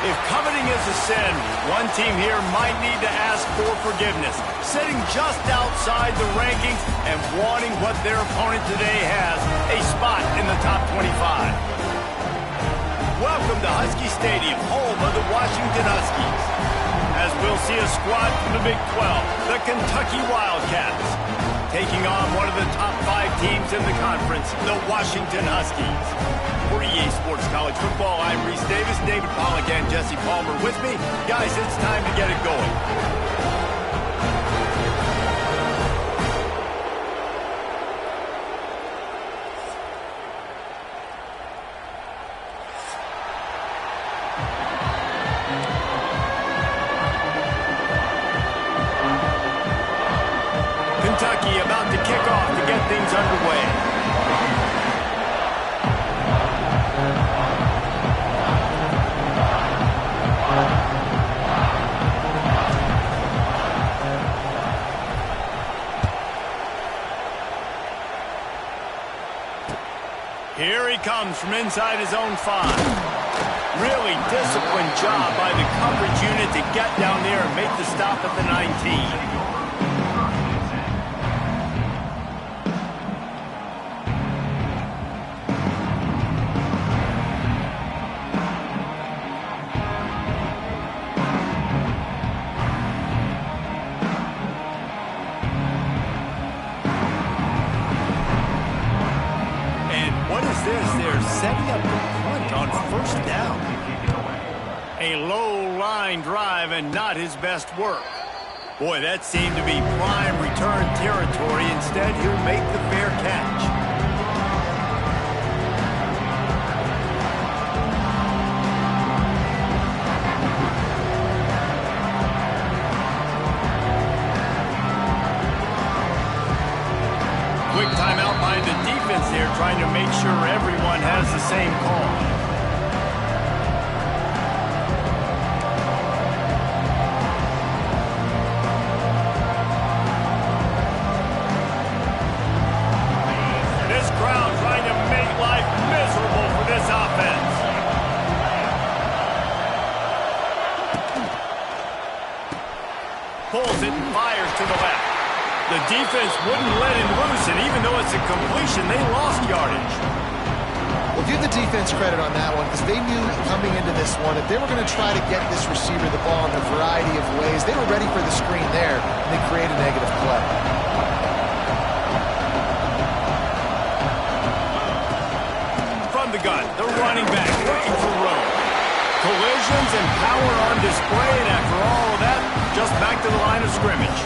If coveting is a sin, one team here might need to ask for forgiveness, sitting just outside the rankings and wanting what their opponent today has, a spot in the top 25. Welcome to Husky Stadium, home of the Washington Huskies. As we'll see a squad from the Big 12, the Kentucky Wildcats, taking on one of the top 5 teams in the conference, the Washington Huskies. For EA Sports College Football, I'm Reese Davis, David Pollack, and Jesse Palmer with me. Guys, it's time to get it going. Kentucky about to kick off to get things underway. Here he comes from inside his own 5. Really disciplined job by the coverage unit to get down there and make the stop at the 19. Setting up the punt on first down. A low line drive and not his best work. Boy, that seemed to be prime return territory. Instead, he'll make the fair catch. Quick timeout by the defense there, trying to make sure everyone has the same call. This crowd trying to make life miserable for this offense. Pulls it and fires to the left. The defense wouldn't let him loose, and even though it's a completion, they lost yardage. Well, give the defense credit on that one, because they knew coming into this one that they were going to try to get this receiver the ball in a variety of ways. They were ready for the screen there, and they create a negative play. From the gun, the running back looking for room. Collisions and power on display, and after all of that, just back to the line of scrimmage.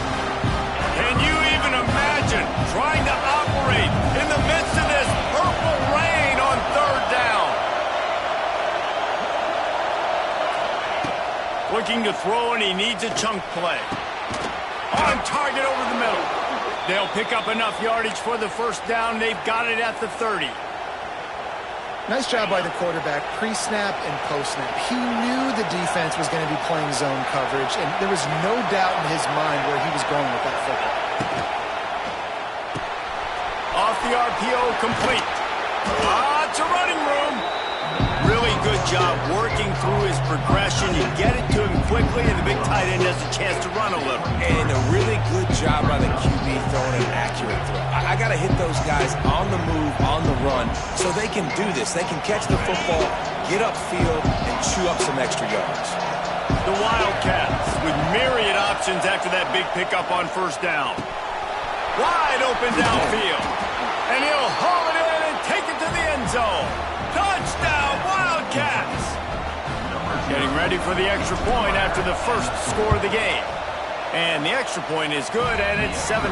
Can you even imagine trying to operate in the midst of this purple rain on third down? Looking to throw, and he needs a chunk play. On target over the middle. They'll pick up enough yardage for the first down. They've got it at the 30. Nice job by the quarterback, pre-snap and post-snap. He knew the defense was going to be playing zone coverage, and there was no doubt in his mind where he was going with that football. Off the RPO, complete. It's a running room. Really good job working through his progression. You get it to him quickly, and the big tight end has a chance to run a little. And a really good job by the QB throwing an accurate throw. I got to hit those guys on the move, on the run, so they can do this. They can catch the football, get upfield, and chew up some extra yards. The Wildcats with myriad options after that big pickup on first down. Wide open downfield. And he'll haul it in and take it to the end zone. Touchdown, Wildcats! Getting ready for the extra point after the first score of the game. And the extra point is good, and it's 7-0.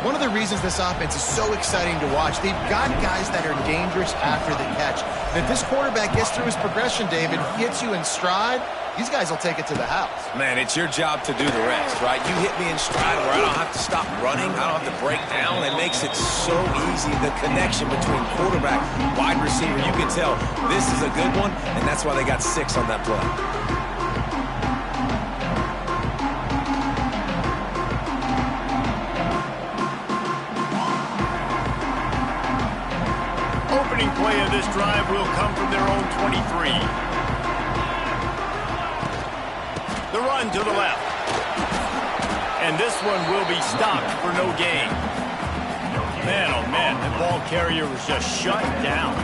One of the reasons this offense is so exciting to watch, they've got guys that are dangerous after the catch. And if this quarterback gets through his progression, David, hits you in stride, these guys will take it to the house. Man, it's your job to do the rest, right? You hit me in stride where I don't have to stop running. I don't have to break down. It makes it so easy, the connection between quarterback, wide receiver. You can tell this is a good one, and that's why they got 6 on that play. Opening play of this drive will come from their own 23. run to the left. And this one will be stopped for no gain. Man, oh man, the ball carrier was just shut down.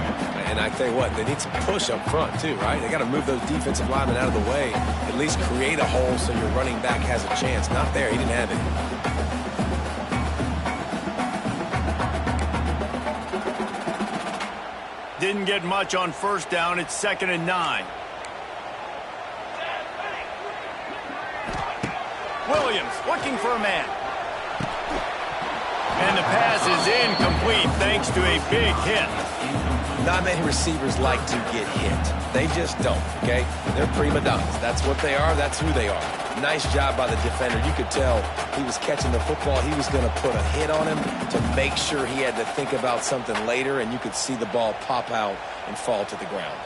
And I tell you what, they need some push up front too, right? They got to move those defensive linemen out of the way, at least create a hole so your running back has a chance. Not there, he didn't have it. Didn't get much on first down. It's 2nd and 9. Williams looking for a man. And the pass is incomplete thanks to a big hit. Not many receivers like to get hit. They just don't, okay? They're prima donnas. That's what they are. That's who they are. Nice job by the defender. You could tell he was catching the football. He was going to put a hit on him to make sure he had to think about something later, and you could see the ball pop out and fall to the ground.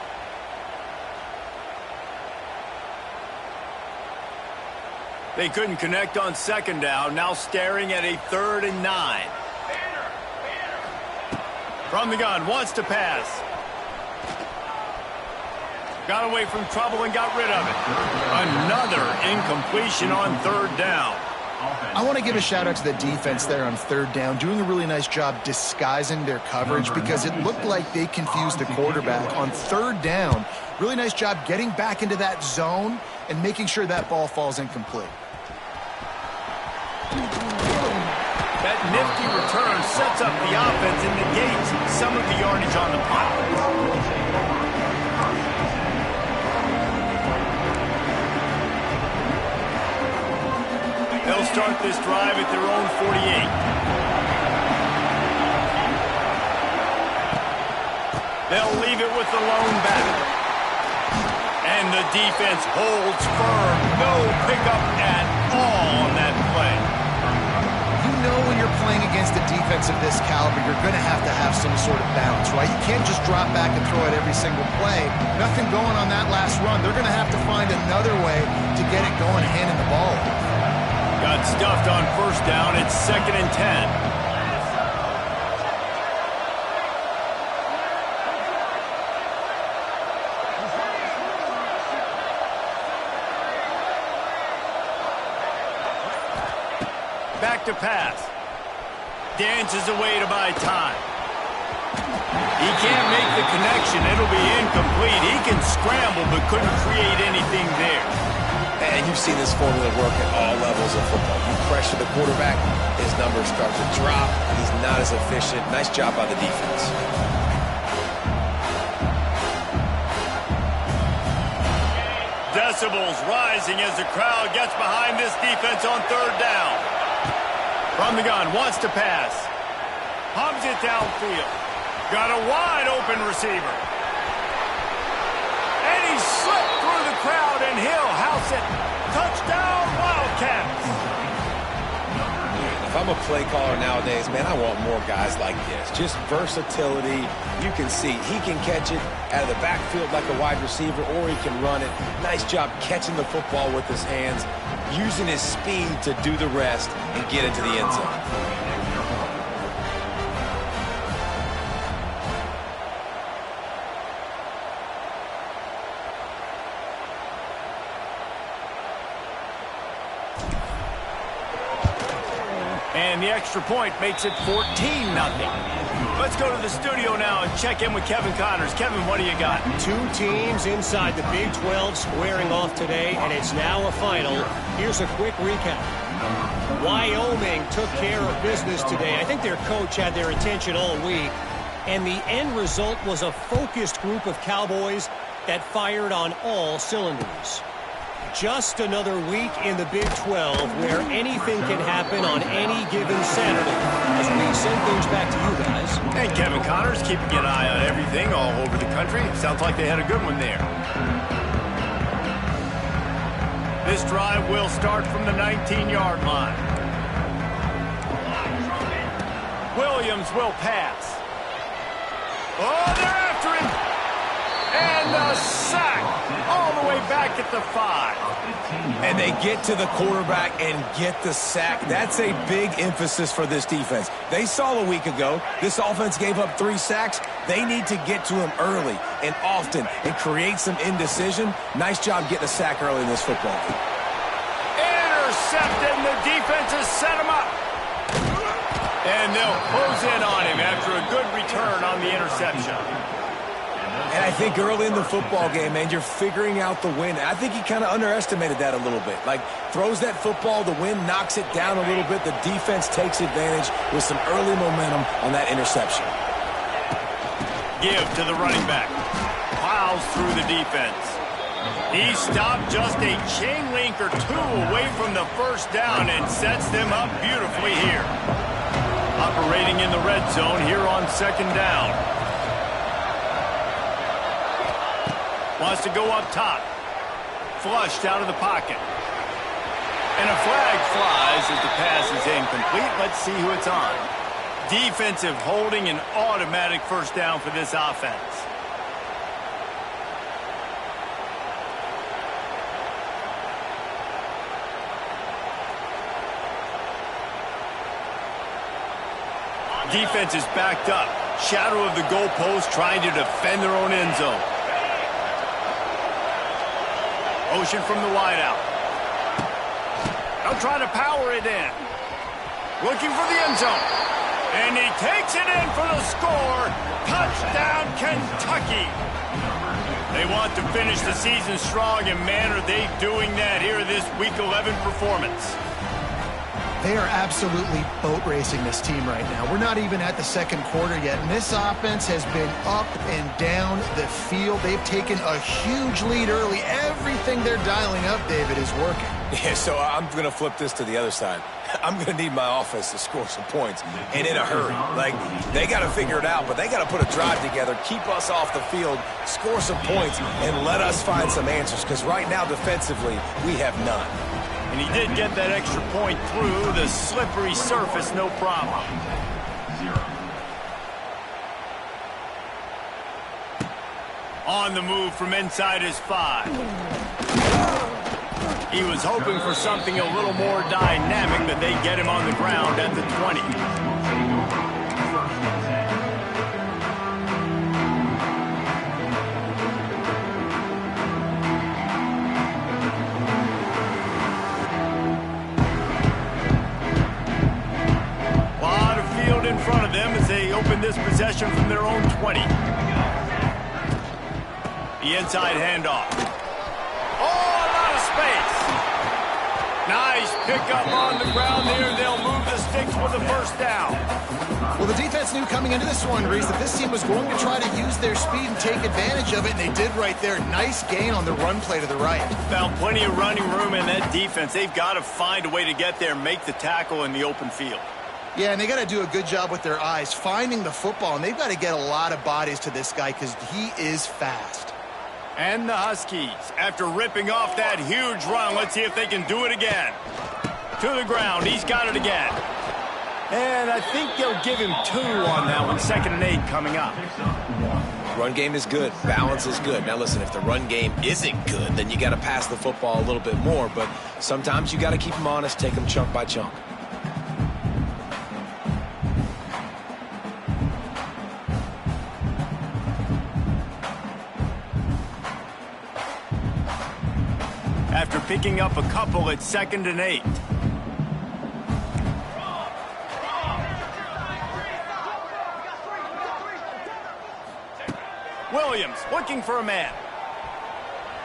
They couldn't connect on 2nd down. Now staring at a 3rd and 9. From the gun, wants to pass. Got away from trouble and got rid of it. Another incompletion on 3rd down. I want to give a shout out to the defense there on 3rd down, doing a really nice job disguising their coverage because it looked like they confused the quarterback on 3rd down. Really nice job getting back into that zone and making sure that ball falls incomplete. That nifty return sets up the offense and negates some of the yardage on the punt. They'll start this drive at their own 48. They'll leave it with the lone back. And the defense holds firm. No pickup at all on that play. You know when you're playing against a defense of this caliber, you're going to have some sort of balance, right? You can't just drop back and throw it every single play. Nothing going on that last run. They're going to have to find another way to get it going, handing the ball. Got stuffed on 1st down. It's 2nd and 10. Back to pass. Dances away to buy time. He can't make the connection. It'll be incomplete. He can scramble but couldn't create anything there. And you've seen this formula work at all levels of football. You pressure the quarterback, his numbers start to drop. He's not as efficient. Nice job by the defense. Decibels rising as the crowd gets behind this defense on 3rd down. From the gun, wants to pass. Hums it downfield. Got a wide open receiver. And he slipped through the crowd, and he'll house it. Touchdown, Wildcats. If I'm a play caller nowadays, man, I want more guys like this. Just versatility. You can see he can catch it out of the backfield like a wide receiver, or he can run it. Nice job catching the football with his hands, using his speed to do the rest and get into the end zone. And the extra point makes it 14-0. Let's go to the studio now and check in with Kevin Connors. Kevin, what do you got? Two teams inside the Big 12 squaring off today, and it's now a final. Here's a quick recap. Wyoming took care of business today. I think their coach had their attention all week, and the end result was a focused group of Cowboys that fired on all cylinders. Just another week in the Big 12 where anything can happen on any given Saturday. As we send things back to you guys. And Kevin Connors keeping an eye on everything all over the country. Sounds like they had a good one there. This drive will start from the 19-yard line. Williams will pass. Oh, they're after him. And a sack all the way back at the 5. And they get to the quarterback and get the sack. That's a big emphasis for this defense. They saw a week ago, this offense gave up 3 sacks. They need to get to him early and often and create some indecision. Nice job getting a sack early in this football game. defense has set him up. And they'll close in on him after a good return on the interception. And I think early in the football game, man, you're figuring out the wind. I think he kind of underestimated that a little bit. Like, throws that football, the wind knocks it down a little bit. The defense takes advantage with some early momentum on that interception. Give to the running back. Plows through the defense. He stopped just a chain link or two away from the first down and sets them up beautifully here. Operating in the red zone here on second down. Wants to go up top. Flushed out of the pocket. And a flag flies as the pass is incomplete. Let's see who it's on. Defensive holding, an automatic first down for this offense. Defense is backed up. Shadow of the goalpost, trying to defend their own end zone. Ocean from the wideout. They'll try to power it in. Looking for the end zone. And he takes it in for the score. Touchdown, Kentucky. They want to finish the season strong, and man, are they doing that here in this Week 11 performance. They are absolutely boat racing this team right now. We're not even at the second quarter yet, and this offense has been up and down the field. They've taken a huge lead early. Everything they're dialing up, David, is working. Yeah, so I'm going to flip this to the other side. I'm going to need my offense to score some points, and in a hurry. Like, they got to figure it out, but they got to put a drive together, keep us off the field, score some points, and let us find some answers, because right now, defensively, we have none. And he did get that extra point through the slippery surface, no problem. On the move from inside his 5. He was hoping for something a little more dynamic, but they get him on the ground at the 20. In front of them as they open this possession from their own 20. The inside handoff. Oh, a lot of space. Nice pickup on the ground there. They'll move the sticks with a first down. Well, the defense knew coming into this one, Reese, that this team was going to try to use their speed and take advantage of it, and they did right there. Nice gain on the run play to the right. Found plenty of running room in that defense. They've got to find a way to get there and make the tackle in the open field. Yeah, and they got to do a good job with their eyes, finding the football, and they've got to get a lot of bodies to this guy because he is fast. And the Huskies, after ripping off that huge run, let's see if they can do it again. To the ground, he's got it again. And I think they'll give him 2 on that one. 2nd and 8 coming up. Run game is good. Balance is good. Now, listen, if the run game isn't good, then you got to pass the football a little bit more. But sometimes you got to keep them honest, take them chunk by chunk. After picking up a couple at 2nd and 8. Williams looking for a man.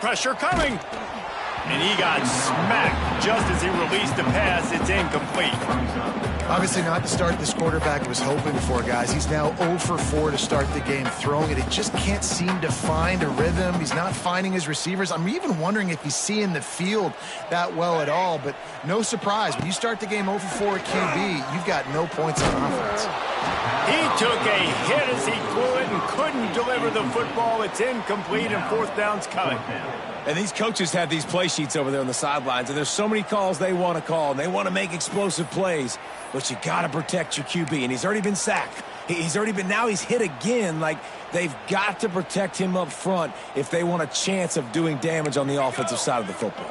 Pressure coming. And he got smacked just as he released the pass. It's incomplete. Obviously not the start this quarterback was hoping for, guys. He's now 0 for 4 to start the game throwing it. He just can't seem to find a rhythm. He's not finding his receivers. I'm even wondering if he's seeing the field that well at all. But no surprise. When you start the game 0 for 4 at QB, you've got no points on offense. He took a hit as he threw it and couldn't deliver the football. It's incomplete and 4th down's coming. And these coaches have these play sheets over there on the sidelines, and there's so many calls they want to call, and they want to make explosive plays, but you got to protect your QB, and he's already been sacked. Now he's hit again. Like, they've got to protect him up front if they want a chance of doing damage on the offensive side of the football.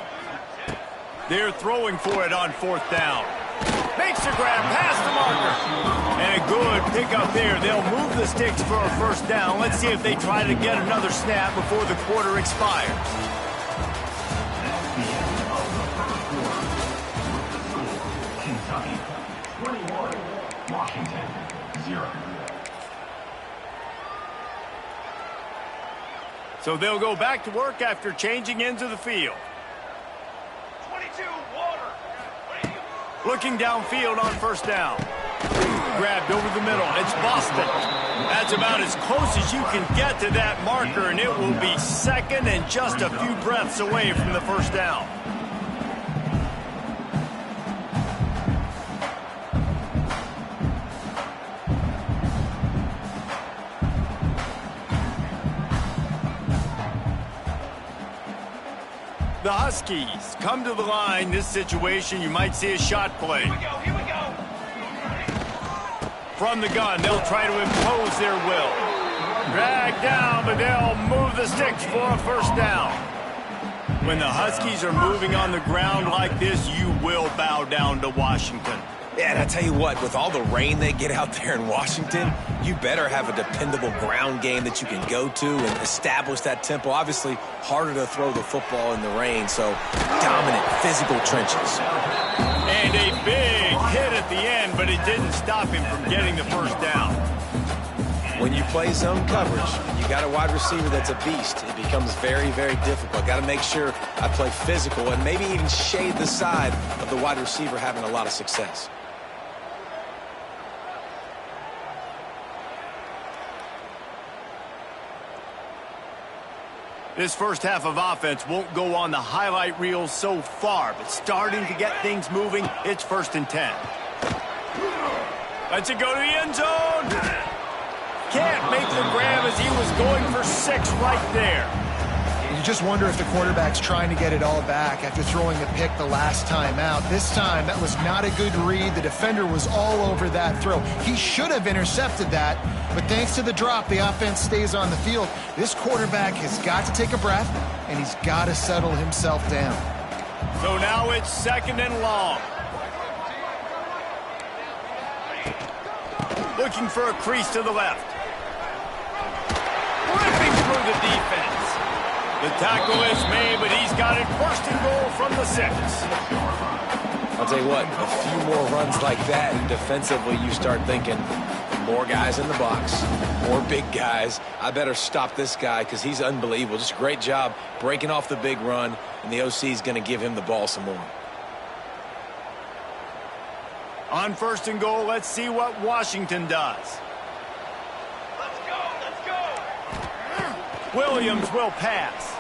They're throwing for it on 4th down. Makes the grab past the marker. And a good pickup there. They'll move the sticks for a first down. Let's see if they try to get another snap before the quarter expires. So they'll go back to work after changing into the field. 22, water. Looking downfield on first down. Grabbed over the middle. It's Boston. That's about as close as you can get to that marker, and it will be second and just a few breaths away from the first down. The Huskies come to the line. This situation, you might see a shot play. Here we go. From the gun, they'll try to impose their will. Drag down, but they'll move the sticks for a first down. When the Huskies are moving on the ground like this, you will bow down to Washington. Yeah, and I tell you what, with all the rain they get out there in Washington, you better have a dependable ground game that you can go to and establish that tempo. Obviously, harder to throw the football in the rain, so dominant physical trenches. And a big hit at the end, but it didn't stop him from getting the first down. When you play zone coverage, you got a wide receiver that's a beast. It becomes very, very difficult. Got to make sure I play physical and maybe even shade the side of the wide receiver having a lot of success. This first half of offense won't go on the highlight reel so far, but starting to get things moving, it's 1st and 10. Lets it go to the end zone. Can't make the grab as he was going for 6 right there. You just wonder if the quarterback's trying to get it all back after throwing a pick the last time out. This time, that was not a good read. The defender was all over that throw. He should have intercepted that, but thanks to the drop, the offense stays on the field. This quarterback has got to take a breath, and he's got to settle himself down. So now it's 2nd and long. Looking for a crease to the left. Ripping through the defense. The tackle is made, but he's got it 1st and goal from the 6. I'll tell you what, a few more runs like that, and defensively you start thinking, more guys in the box, more big guys. I better stop this guy because he's unbelievable. Just a great job breaking off the big run, and the OC is going to give him the ball some more. On 1st and goal, let's see what Washington does. Let's go. Williams will pass.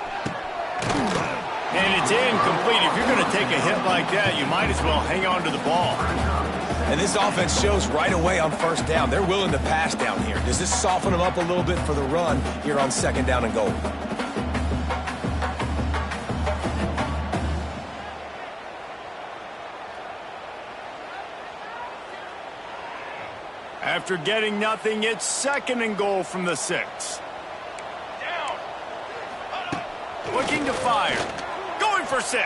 And it's incomplete. If you're going to take a hit like that, you might as well hang on to the ball. And this offense shows right away on 1st down. They're willing to pass down here. Does this soften them up a little bit for the run here on 2nd down and goal? After getting nothing, it's 2nd and goal from the 6. Looking to fire. Going for 6.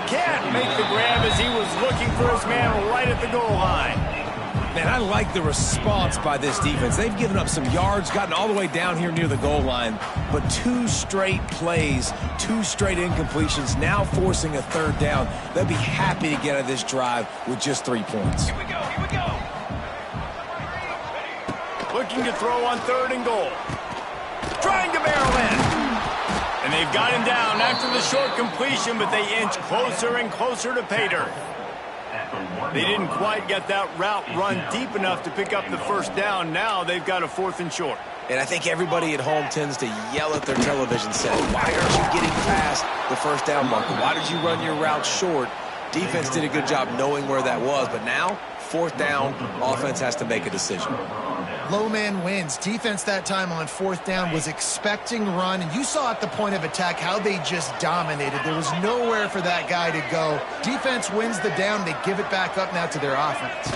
Can't make the grab as he was looking for his man right at the goal line. Man, I like the response by this defense. They've given up some yards, gotten all the way down here near the goal line, but 2 straight plays, 2 straight incompletions, now forcing a 3rd down. They'll be happy to get out of this drive with just 3 points. Here we go. Looking to throw on 3rd and goal. Trying to barrel in. And they've got him down after the short completion, but they inch closer and closer to pay dirt. They didn't quite get that route run deep enough to pick up the 1st down. Now they've got a 4th and short. And I think everybody at home tends to yell at their television set, why aren't you getting past the 1st down marker? Why did you run your route short? Defense did a good job knowing where that was, but now 4th down, offense has to make a decision. Low man wins. Defense that time on 4th down was expecting run, and you saw at the point of attack how they just dominated. There was nowhere for that guy to go. Defense wins the down. They give it back up now to their offense.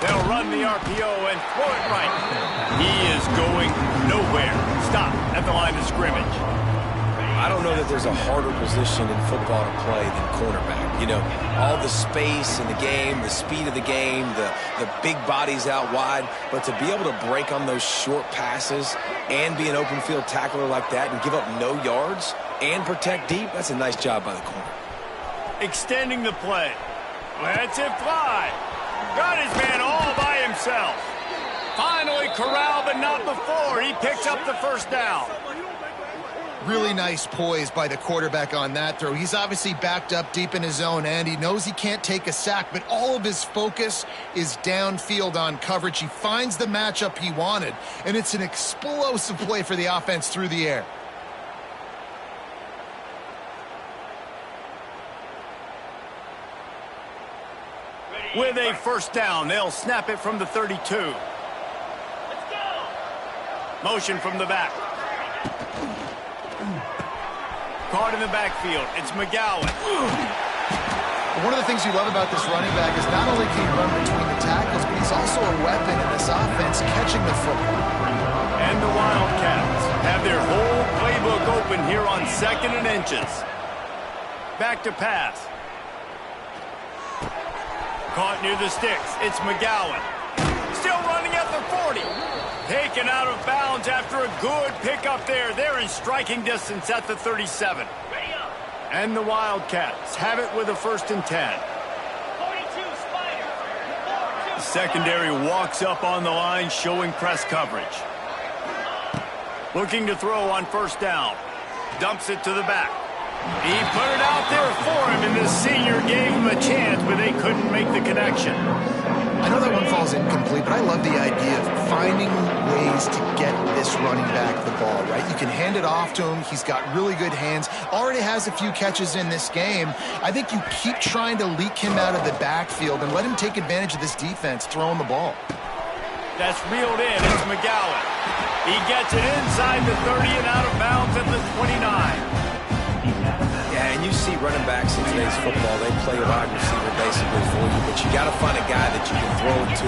They'll run the RPO and throw it right. He is going nowhere. Stop at the line of scrimmage. I don't know that there's a harder position in football to play than cornerback. You know, all the space in the game, the speed of the game, the big bodies out wide. But to be able to break on those short passes and be an open field tackler like that and give up no yards and protect deep, that's a nice job by the corner. Extending the play. Lets it fly. Got his man all by himself. Finally corralled, but not before. He picks up the first down. Really nice poise by the quarterback on that throw. He's obviously backed up deep in his own end. He knows he can't take a sack, but all of his focus is downfield on coverage. He finds the matchup he wanted, and it's an explosive play for the offense through the air. With a first down, they'll snap it from the 32. Let's go. Motion from the back. Caught in the backfield. It's McGowan. One of the things you love about this running back is not only can he run between the tackles, but he's also a weapon in this offense catching the football. And the Wildcats have their whole playbook open here on 2nd and inches. Back to pass. Caught near the sticks. It's McGowan. Still running at the 40. Taken out of bounds after a good pickup there. They're in striking distance at the 37. Ready up. And the Wildcats have it with a 1st and 10. 42 Spider. 4-2. Secondary walks up on the line, showing press coverage. Looking to throw on 1st down. Dumps it to the back. He put it out there for him, and the senior gave him a chance, but they couldn't make the connection. I know that one falls incomplete, but I love the idea of finding ways to get this running back the ball, right? You can hand it off to him. He's got really good hands. Already has a few catches in this game. I think you keep trying to leak him out of the backfield and let him take advantage of this defense throwing the ball. That's reeled in. It's McGowan. He gets it inside the 30 and out of bounds at the 29. Yeah, and you see running backs in today's football, they play a wide receiver basically for you, but you got to find a guy that you can throw it to,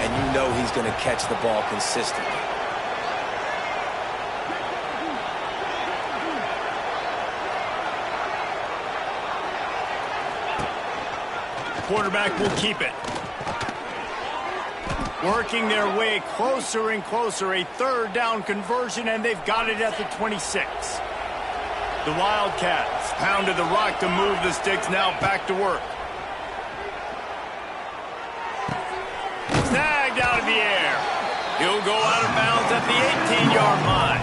and you know he's going to catch the ball consistently. Quarterback will keep it. Working their way closer and closer. A 3rd down conversion, and they've got it at the 26. The Wildcats pounded the rock to move the sticks, now back to work. Snagged out of the air. He'll go out of bounds at the 18-yard line.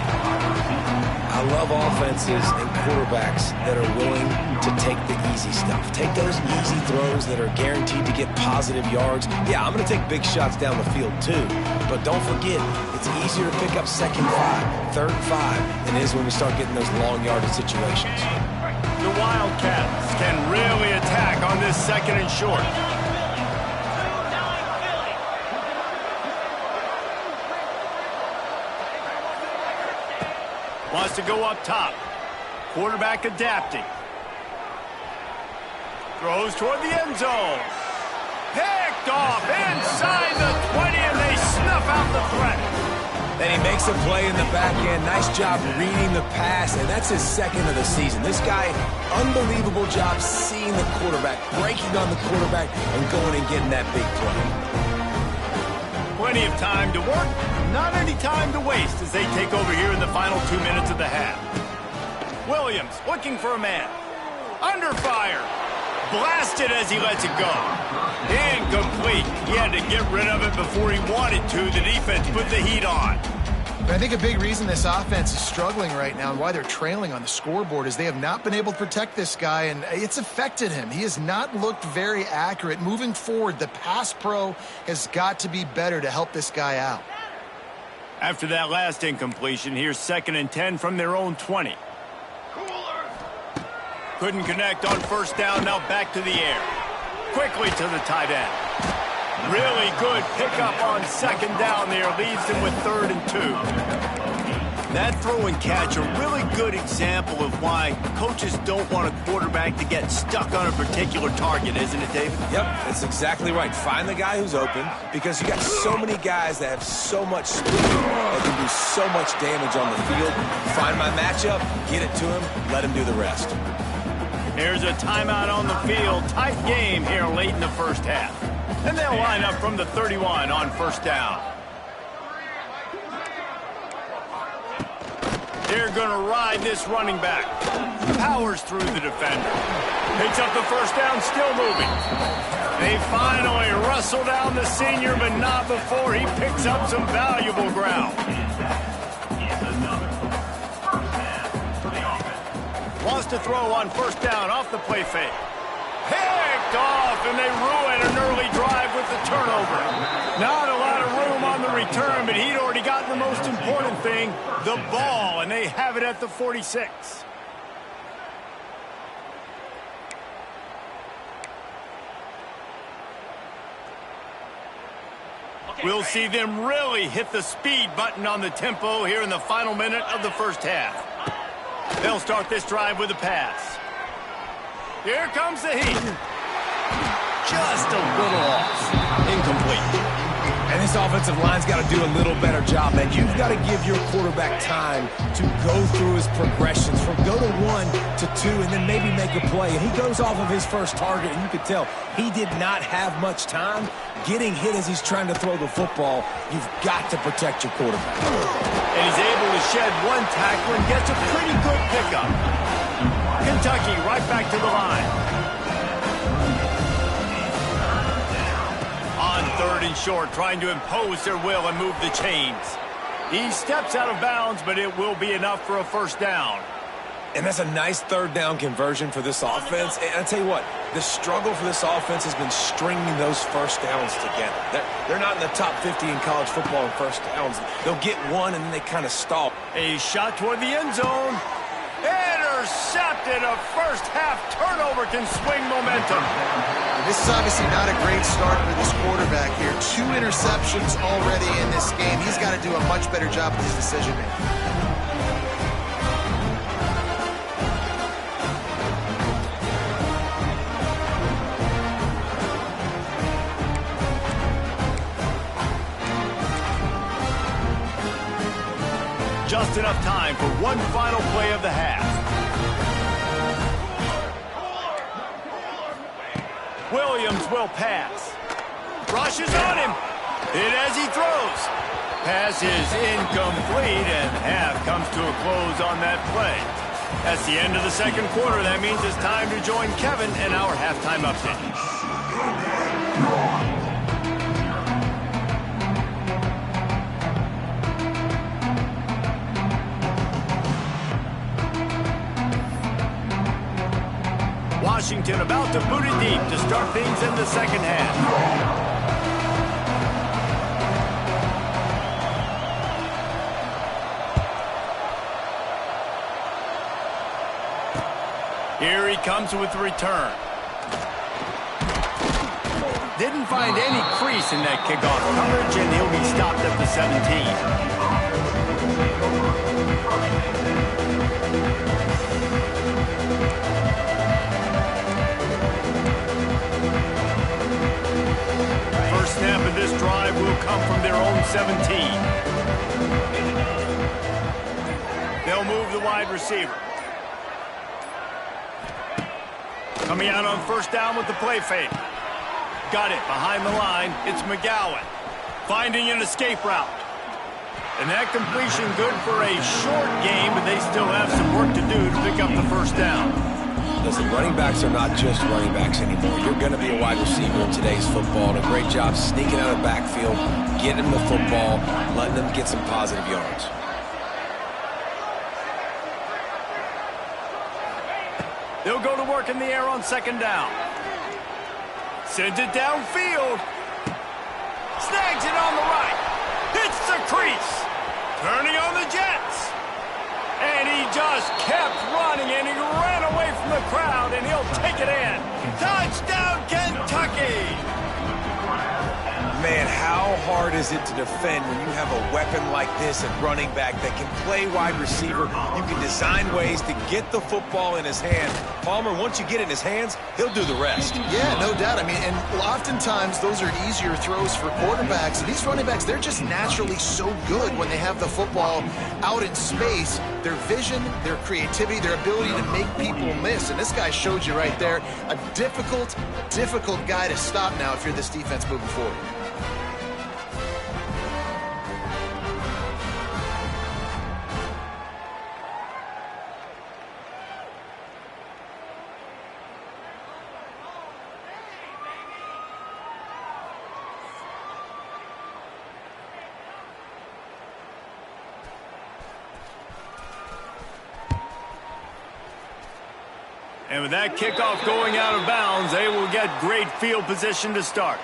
I love offenses and quarterbacks that are willing to take the easy stuff. Take those easy throws that are guaranteed to get positive yards. Yeah, I'm going to take big shots down the field too. But don't forget, it's easier to pick up 2nd and 5, 3rd and 5 than it is when we start getting those long yardage situations. The Wildcats can really attack on this 2nd and short. Wants to go up top. Quarterback adapting. Throws toward the end zone. Picked off inside the 20, and they snuff out the threat. Then he makes a play in the back end. Nice job reading the pass, and that's his 2nd of the season. This guy, unbelievable job seeing the quarterback, breaking on the quarterback, and going and getting that big play. Plenty of time to work, not any time to waste as they take over here in the final 2 minutes of the half. Williams looking for a man. Under fire. Blasted as he lets it go. Incomplete. He had to get rid of it before he wanted to. The defense put the heat on. But I think a big reason this offense is struggling right now and why they're trailing on the scoreboard is they have not been able to protect this guy, and it's affected him. He has not looked very accurate. Moving forward, the pass pro has got to be better to help this guy out. After that last incompletion, here's 2nd and 10 from their own 20. Couldn't connect on 1st down, now back to the air. Quickly to the tight end. Really good pickup on 2nd down there. Leaves them with 3rd and 2. That throw and catch, a really good example of why coaches don't want a quarterback to get stuck on a particular target, isn't it, David? Yep, that's exactly right. Find the guy who's open, because you got so many guys that have so much speed that can do so much damage on the field. Find my matchup, get it to him, let him do the rest. Here's a timeout on the field. Tight game here late in the 1st half. And they'll line up from the 31 on 1st down. They're going to ride this running back. Powers through the defender. Picks up the 1st down, still moving. They finally wrestle down the senior, but not before he picks up some valuable ground. Wants to throw on first down off the play fake. Picked off, and they ruin an early drive with the turnover. Not a lot of room on the return, but he'd already gotten the most important thing, the ball, and they have it at the 46. We'll see them really hit the speed button on the tempo here in the final minute of the first half. They'll start this drive with a pass. Here comes the heat. Just a little off. Incomplete. And this offensive line's got to do a little better job, man. You've got to give your quarterback time to go through his progressions from go to 1 to 2 and then maybe make a play. And he goes off of his first target, and you could tell he did not have much time getting hit as he's trying to throw the football. You've got to protect your quarterback. And he's able to shed one tackle and gets a pretty good pickup. Kentucky right back to the line. On 3rd and short, trying to impose their will and move the chains. He steps out of bounds, but it will be enough for a first down. And that's a nice 3rd down conversion for this offense. And I tell you what, the struggle for this offense has been stringing those first downs together. They're not in the top 50 in college football in first downs. They'll get one, and then they kind of stall. A shot toward the end zone. Intercepted. A first half turnover can swing momentum. This is obviously not a great start for this quarterback here. 2 interceptions already in this game. He's got to do a much better job with his decision-making. Just enough time for one final play of the half. Williams will pass. Rushes on him. Hit as he throws. Pass is incomplete, and half comes to a close on that play. That's the end of the second quarter. That means it's time to join Kevin in our halftime update. Washington about to boot it deep to start things in the second half. Here he comes with the return. Didn't find any crease in that kickoff coverage, and he'll be stopped at the 17. Snap of this drive will come from their own 17. They'll move the wide receiver. Coming out on first down with the play fake. Got it behind the line. It's McGowan. Finding an escape route. And that completion good for a short game, but they still have some work to do to pick up the first down. Listen, running backs are not just running backs anymore. You're going to be a wide receiver in today's football. And a great job sneaking out of the backfield, getting them the football, letting them get some positive yards. They'll go to work in the air on second down. Sends it downfield. Snags it on the right. Hits the crease. Turning on the Jets. And he just kept running, and he ran away from the crowd, and he'll take it in. Touchdown, Kentucky! Man, how hard is it to defend when you have a weapon like this at running back that can play wide receiver? You can design ways to get the football in his hand. Palmer, once you get it in his hands, he'll do the rest. Yeah, no doubt. I mean, and oftentimes those are easier throws for quarterbacks. These running backs, they're just naturally so good when they have the football out in space. Their vision, their creativity, their ability to make people miss. And this guy showed you right there, a difficult guy to stop now if you're this defense moving forward. And with that kickoff going out of bounds, they will get great field position to start.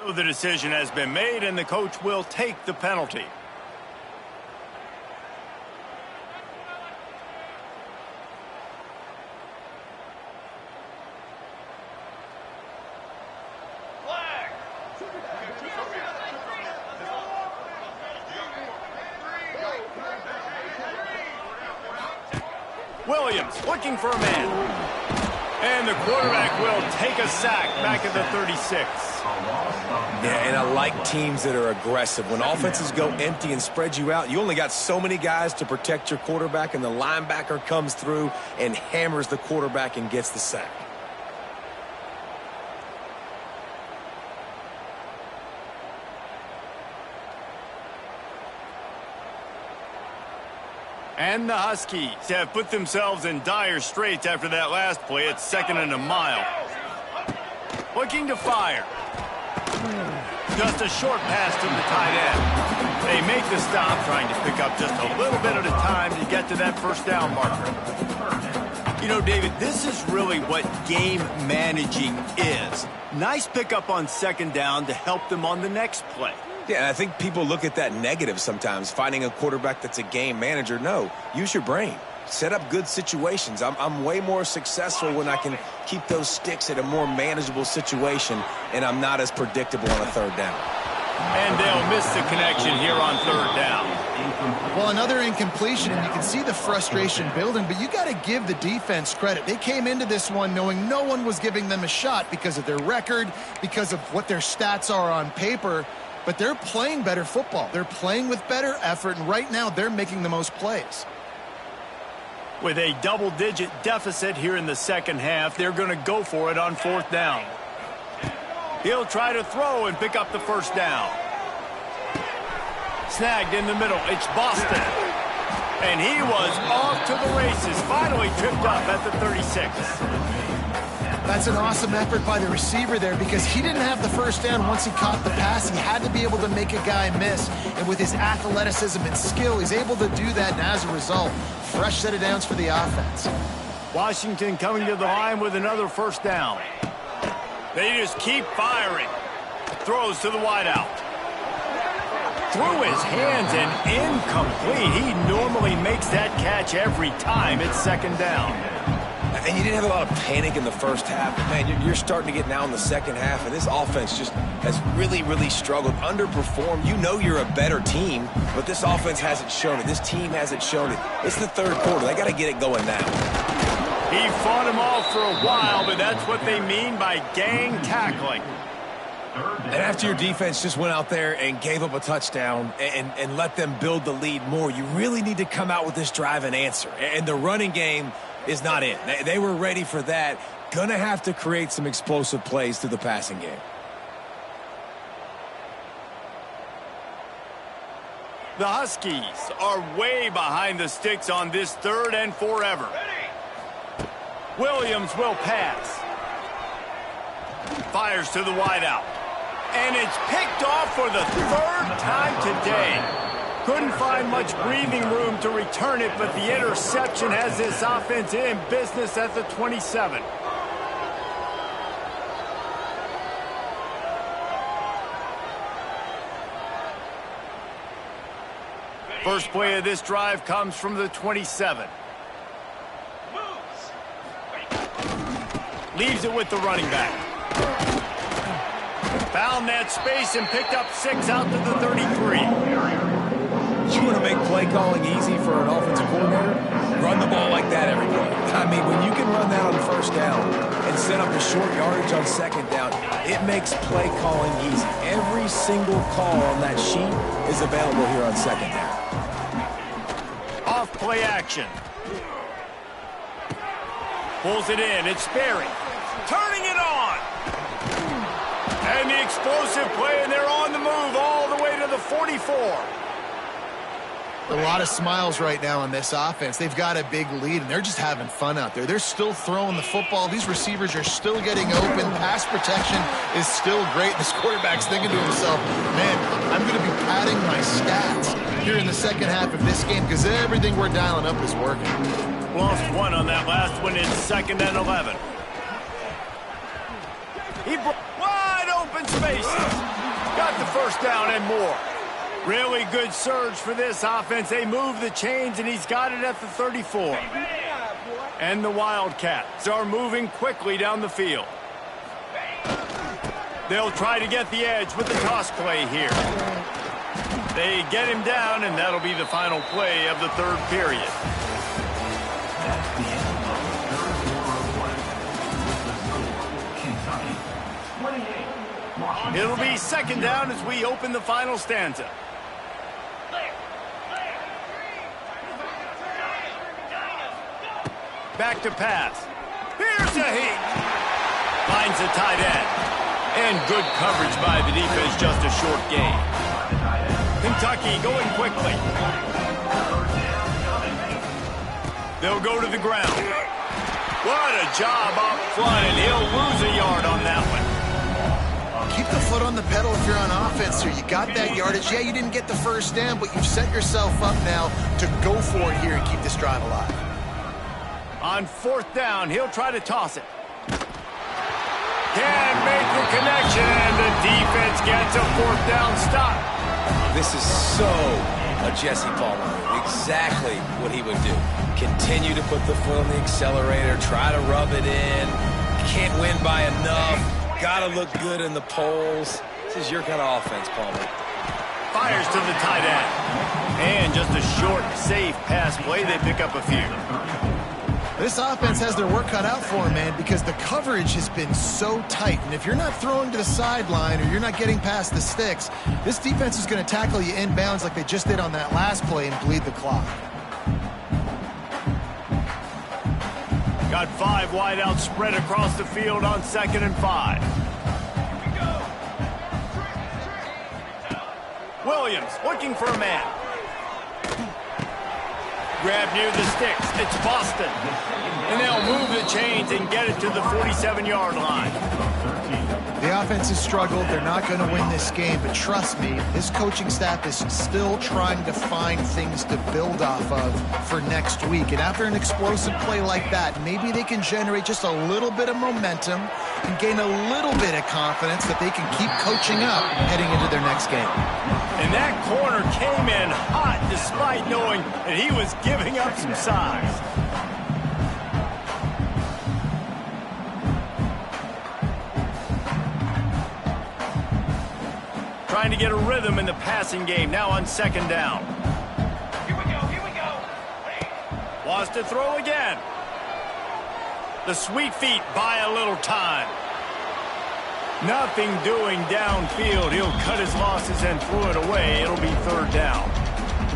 So the decision has been made, and the coach will take the penalty. Flag. Williams looking for a man. And the quarterback will take a sack back at the 36. Yeah, and I like teams that are aggressive. When offenses go empty and spread you out, you only got so many guys to protect your quarterback, and the linebacker comes through and hammers the quarterback and gets the sack. And the Huskies have put themselves in dire straits after that last play. It's 2nd and a mile. Looking to fire. Just a short pass to the tight end. They make the stop, trying to pick up just a little bit at a time to get to that first down marker. You know, David, this is really what game managing is. Nice pickup on 2nd down to help them on the next play. Yeah, and I think people look at that negative sometimes, finding a quarterback that's a game manager. No, use your brain. Set up good situations. I'm way more successful when I can keep those sticks at a more manageable situation, and I'm not as predictable on a 3rd down. And they'll miss the connection here on 3rd down. Well, another incompletion, and you can see the frustration building, but you got to give the defense credit. They came into this one knowing no one was giving them a shot because of their record, because of what their stats are on paper. But they're playing better football. They're playing with better effort, and right now they're making the most plays. With a double-digit deficit here in the 2nd half, they're going to go for it on 4th down. He'll try to throw and pick up the 1st down. Snagged in the middle. It's Boston. And he was off to the races. Finally tripped up at the 36. That's an awesome effort by the receiver there because he didn't have the 1st down once he caught the pass. He had to be able to make a guy miss. And with his athleticism and skill, he's able to do that. And as a result, fresh set of downs for the offense. Washington coming to the line with another 1st down. They just keep firing. Throws to the wideout. Through his hands and incomplete. He normally makes that catch every time. It's 2nd down. And you didn't have a lot of panic in the 1st half. But man, you're starting to get now in the 2nd half, and this offense just has really, really struggled, underperformed. You know you're a better team, but this offense hasn't shown it. This team hasn't shown it. It's the 3rd quarter. They got to get it going now. He fought him off for a while, but that's what they mean by gang tackling. And after your defense just went out there and gave up a touchdown and let them build the lead more, you really need to come out with this drive and answer. And the running game is not in. They were ready for that. Gonna have to create some explosive plays through the passing game. The Huskies are way behind the sticks on this 3rd and forever. Williams will pass. Fires to the wideout. And it's picked off for the 3rd time today. Couldn't find much breathing room to return it, but the interception has this offense in business at the 27. First play of this drive comes from the 27. Leaves it with the running back. Found that space and picked up 6 out to the 33. You want to make play calling easy for an offensive coordinator? Run the ball like that every play. I mean, when you can run that on 1st down and set up a short yardage on 2nd down, It makes play calling easy. Every single call on that sheet is available here on second down. Off play action. Pulls it in. It's Sperry. Turning it on. And the explosive play, and they're on the move all the way to the 44. A lot of smiles right now on this offense. They've got a big lead, and they're just having fun out there. They're still throwing the football. These receivers are still getting open. Pass protection is still great. This quarterback's thinking to himself, man, I'm going to be padding my stats here in the second half of this game because everything we're dialing up is working. Lost one on that last one in 2nd and 11. He wide open spaces. Got the first down and more. Really good surge for this offense. They move the chains, and he's got it at the 34. And the Wildcats are moving quickly down the field. They'll try to get the edge with the toss play here. They get him down, and that'll be the final play of the 3rd period. It'll be 2nd down as we open the final stanza. Back to pass. Here's a heat. Finds a tight end. And good coverage by the defense, just a short gain. Kentucky going quickly. They'll go to the ground. What a job up front, and he'll lose a yard on that one. Keep the foot on the pedal if you're on offense here. You got that yardage. Yeah, you didn't get the first down, but you've set yourself up now to go for it here and keep this drive alive. On 4th down, he'll try to toss it. Can't make the connection, and the defense gets a 4th down stop. This is so a Jesse Palmer move. Exactly what he would do. Continue to put the foot on the accelerator, try to rub it in. Can't win by enough. Gotta look good in the polls. This is your kind of offense, Palmer. Fires to the tight end. And just a short, safe pass play. They pick up a few. This offense has their work cut out for them, man, because the coverage has been so tight. And if you're not throwing to the sideline or you're not getting past the sticks, this defense is going to tackle you inbounds like they just did on that last play and bleed the clock. Got 5 wideouts spread across the field on 2nd and 5. Williams looking for a man. Grab near the sticks. It's Boston. And they'll move the chains and get it to the 47-yard line. The offense has struggled. They're not going to win this game, but trust me, this coaching staff is still trying to find things to build off of for next week. And after an explosive play like that, maybe they can generate just a little bit of momentum and gain a little bit of confidence that they can keep coaching up heading into their next game. And that corner came in hot despite knowing that he was giving up some size. Trying to get a rhythm in the passing game now on 2nd down. Here we go, here we go. Wants to throw again. The sweet feet buy a little time. Nothing doing downfield. He'll cut his losses and throw it away. It'll be 3rd down.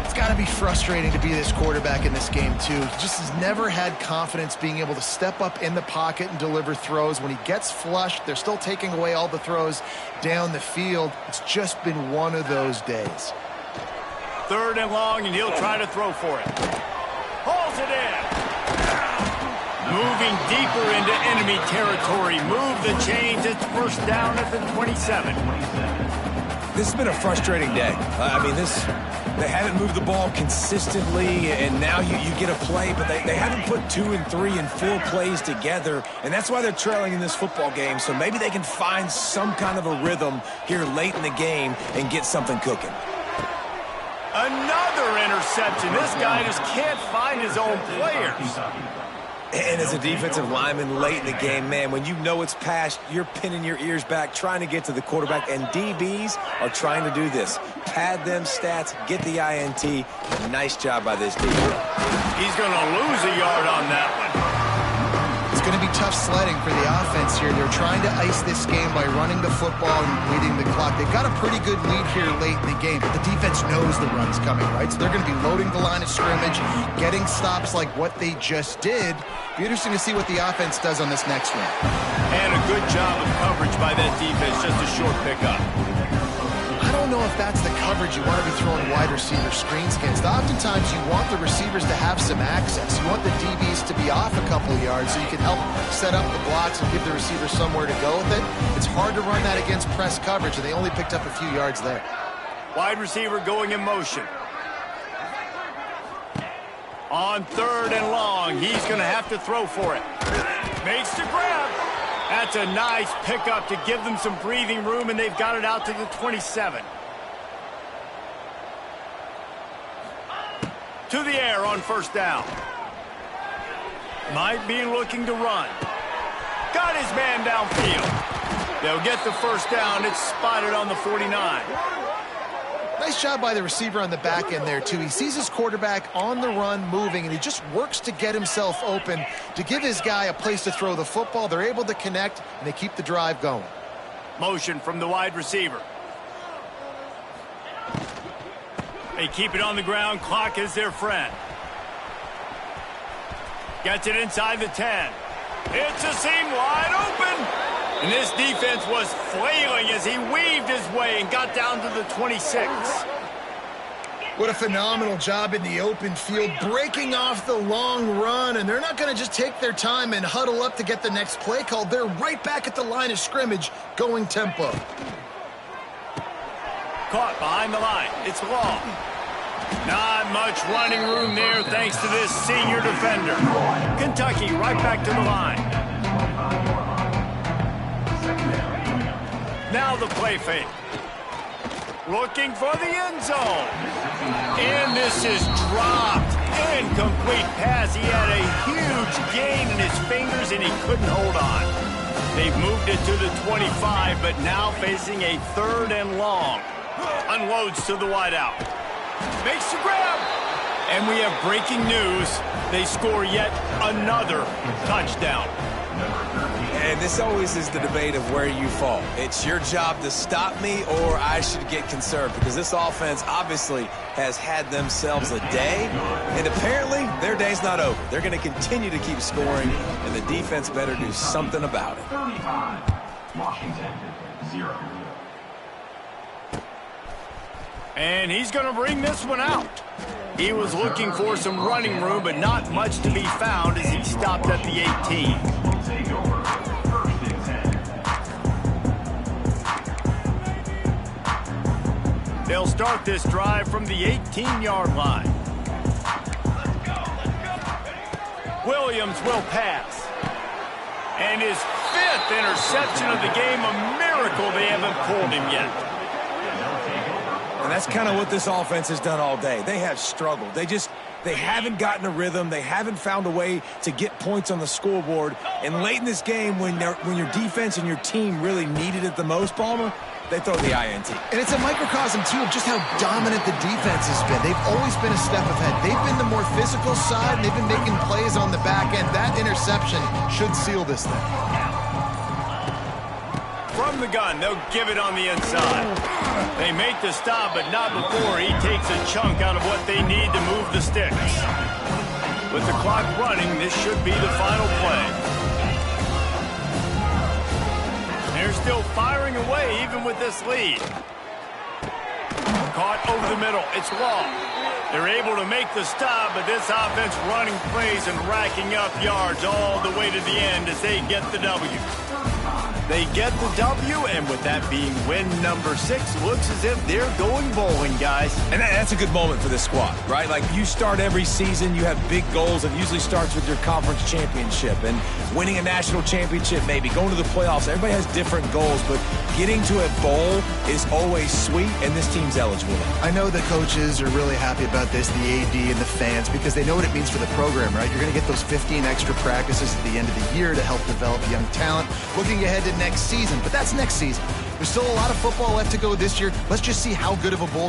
It's got to be frustrating to be this quarterback in this game, too. He just has never had confidence being able to step up in the pocket and deliver throws. When he gets flushed, they're still taking away all the throws down the field. It's just been one of those days. 3rd and long, and he'll try to throw for it. Hauls it in. Moving deeper into enemy territory. Move the chains. It's 1st down at the 27. This has been a frustrating day. They haven't moved the ball consistently, and now you get a play, but they haven't put 2 and 3 and 4 plays together, and that's why they're trailing in this football game. So maybe they can find some kind of a rhythm here late in the game and get something cooking. Another interception. This guy just can't find his own players. And as a defensive lineman late in the game, man, when you know it's past, you're pinning your ears back, trying to get to the quarterback, and DBs are trying to do this. Pad them stats, get the INT. Nice job by this DB. He's going to lose a yard on that one. It's going to be tough sledding for the offense here. They're trying to ice this game by running the football and bleeding the clock. They've got a pretty good lead here late in the game, but the defense knows the run's coming, right? So they're going to be loading the line of scrimmage, getting stops like what they just did. Be interesting to see what the offense does on this next one. And a good job of coverage by that defense, just a short pickup. I don't know if that's the coverage you want to be throwing wide receiver screens against. Oftentimes, you want the receivers to have some access. You want the DBs to be off a couple of yards so you can help set up the blocks and give the receiver somewhere to go with it. It's hard to run that against press coverage, and they only picked up a few yards there. Wide receiver going in motion. On 3rd and long, he's going to have to throw for it. Makes the grab. That's a nice pickup to give them some breathing room, and they've got it out to the 27. To the air on 1st down. Might be looking to run. Got his man downfield. They'll get the 1st down. It's spotted on the 49. Nice job by the receiver on the back end there, too. He sees his quarterback on the run moving, and he just works to get himself open to give his guy a place to throw the football. They're able to connect, and they keep the drive going. Motion from the wide receiver. They keep it on the ground. Clock is their friend. Gets it inside the 10. It's a seam wide open. And this defense was flailing as he weaved his way and got down to the 26. What a phenomenal job in the open field, breaking off the long run, and they're not going to just take their time and huddle up to get the next play called. They're right back at the line of scrimmage, going tempo. Caught behind the line. It's long. Not much running room there thanks to this senior defender. Kentucky right back to the line. Now the play fake. Looking for the end zone. And this is dropped. Incomplete pass. He had a huge gain in his fingers and he couldn't hold on. They've moved it to the 25, but now facing a 3rd and long. Unloads to the wideout. Makes the grab. And we have breaking news. They score yet another touchdown. And this always is the debate of where you fall. It's your job to stop me or I should get conserved, because this offense obviously has had themselves a day, and apparently their day's not over. They're going to continue to keep scoring, and the defense better do something about it. 35, Washington, 0. And he's going to bring this one out. He was looking for some running room, but not much to be found as he stopped at the 18. Take over. 1st and 10. They'll start this drive from the 18-yard line. Williams will pass. And his 5th interception of the game, a miracle they haven't pulled him yet. And that's kind of what this offense has done all day. They have struggled. They haven't gotten a rhythm. They haven't found a way to get points on the scoreboard. And late in this game, when your defense and your team really needed it the most, Palmer, they throw the INT. And it's a microcosm, too, of just how dominant the defense has been. They've always been a step ahead. They've been the more physical side, and they've been making plays on the back end. That interception should seal this thing. From the gun, they'll give it on the inside. They make the stop, but not before he takes a chunk out of what they need to move the sticks. With the clock running, this should be the final play. They're still firing away even with this lead. Caught over the middle. It's long. They're able to make the stop, but this offense running plays and racking up yards all the way to the end as they get the W. They get the W, and with that being win number 6, looks as if they're going bowling, guys. And that's a good moment for this squad, right? Like, you start every season, you have big goals. It usually starts with your conference championship and winning a national championship, maybe going to the playoffs. Everybody has different goals, but getting to a bowl is always sweet, and this team's eligible. I know the coaches are really happy about this, the AD and the fans, because they know what it means for the program, right? You're going to get those 15 extra practices at the end of the year to help develop young talent. Looking ahead to next season, but that's next season. There's still a lot of football left to go this year. Let's just see how good of a bowl game